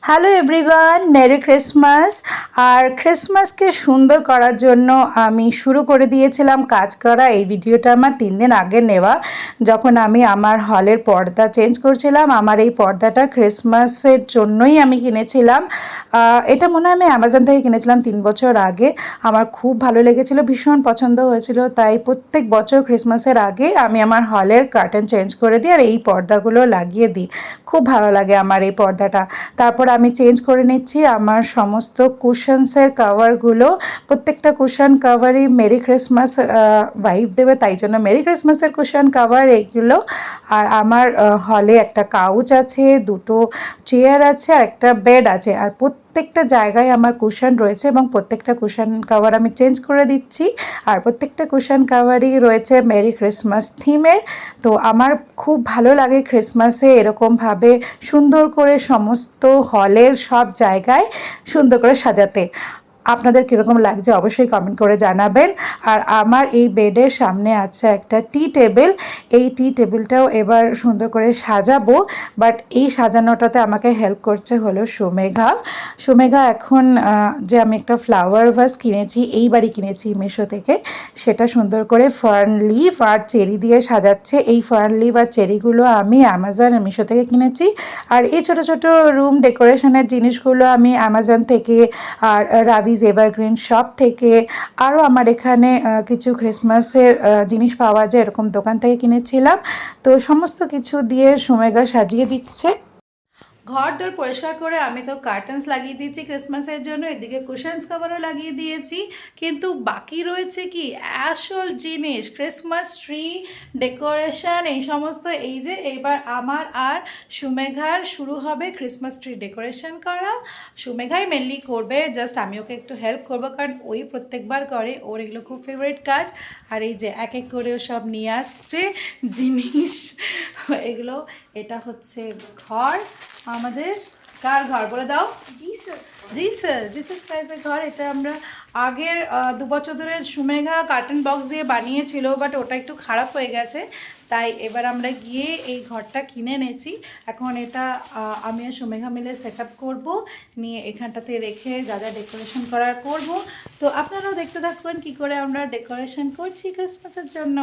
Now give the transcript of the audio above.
Hello everyone, merry Christmas. আর ক্রিসমাসকে সুন্দর করার জন্য আমি শুরু করে দিয়েছিলাম কাজ করা। এই ভিডিওটা আমার 3 দিন আগে নেওয়া, যখন আমি আমার হলের পর্দা চেঞ্জ করছিলাম। আমার এই পর্দাটা ক্রিসমাসের জন্যই আমি কিনেছিলাম। এটা মনে হয় আমি অ্যামাজন থেকে কিনেছিলাম 3 বছর আগে। আমার খুব ভালো লেগেছিলো, ভীষণ পছন্দ হয়েছিল। তাই প্রত্যেক বছর ক্রিসমাসের আগে আমি আমার হলের কার্টেন চেঞ্জ করে দিই আর এই পর্দাগুলো লাগিয়ে দিই। খুব ভালো লাগে আমার এই পর্দাটা। তারপর আমি চেঞ্জ করে নিচ্ছি আমার সমস্ত কুশনসের কাভারগুলো। প্রত্যেকটা কুশন কাভারই মেরি ক্রিসমাস ভাইব দেবে, তাই জন্য মেরি ক্রিসমাসের কুশন কাভার এইগুলো। আর আমার হলে একটা কাউচ আছে, দুটো চেয়ার আছে আর একটা বেড আছে। আর প্রত্যেকটা জায়গায় আমার কুশন রয়েছে এবং প্রত্যেকটা কুশন কাভার আমি চেঞ্জ করে দিচ্ছি। আর প্রত্যেকটা কুশন কাভারই রয়েছে মেরি ক্রিসমাস থিমের। তো আমার খুব ভালো লাগে ক্রিসমাসে এরকমভাবে সুন্দর করে সমস্ত হলের সব জায়গায় সুন্দর করে সাজাতে। আপনাদের কীরকম লাগছে অবশ্যই কমেন্ট করে জানাবেন। আর আমার এই বেডের সামনে আছে একটা টি টেবিল। এই টি টেবিলটাও এবার সুন্দর করে সাজাবো, বাট এই সাজানোটাতে আমাকে হেল্প করছে হলো সুমেঘা। সুমেঘা এখন যে আমি একটা ফ্লাওয়ার ভাস কিনেছি, এইবারই কিনেছি মিশো থেকে, সেটা সুন্দর করে ফার্ন লিভ আর চেরি দিয়ে সাজাচ্ছে। এই ফার্ন লিভ আর চেরিগুলো আমি অ্যামাজন আর মিশো থেকে কিনেছি। আর এই ছোটো ছোটো রুম ডেকোরেশনের জিনিসগুলো আমি অ্যামাজন থেকে আর রাভিজ এভারগ্রিন শপ থেকে, আরও আমার এখানে কিছু ক্রিসমাসের জিনিস পাওয়া যায় এরকম দোকান থেকে কিনেছিলাম। তো সমস্ত কিছু দিয়ে সুমেঘা সাজিয়ে দিচ্ছে। ঘর দোর পরিষ্কার করে আমি তো কার্টেন্স লাগিয়ে দিয়েছি ক্রিসমাসের জন্য, এদিকে কুশনস কভারও লাগিয়ে দিয়েছি। কিন্তু বাকি রয়েছে কি আসল জিনিস, ক্রিসমাস ট্রি ডেকোরেশন, এই সমস্ত। এই যে এইবার আমার আর সুমেঘার শুরু হবে ক্রিসমাস ট্রি ডেকোরেশন করা। সুমেঘাই মেনলি করবে, জাস্ট আমি ওকে একটু হেল্প করবো, কারণ ওই প্রত্যেকবার করে, ওর এগুলো খুব ফেভারিট কাজ। আর এই যে এক এক করে সব নিয়ে আসছে জিনিস এগুলো। এটা হচ্ছে ঘর আমাদের। কার ঘর বলে দাও? জিসাস ক্রাইস্টের ঘর। এটা আমরা আগের 2 বছর ধরে সুমেঘা কার্টন বক্স দিয়ে বানিয়েছিল, বাট ওটা একটু খারাপ হয়ে গেছে, তাই এবার আমরা গিয়ে এই ঘরটা কিনে এনেছি। এখন এটা আমি আর সুমেঘা মিলে সেট আপ করবো, নিয়ে এখানটাতে রেখে যা যা ডেকোরেশন করার করব। তো আপনারাও দেখতে থাকবেন কী করে আমরা ডেকোরেশন করছি ক্রিসমাসের জন্য।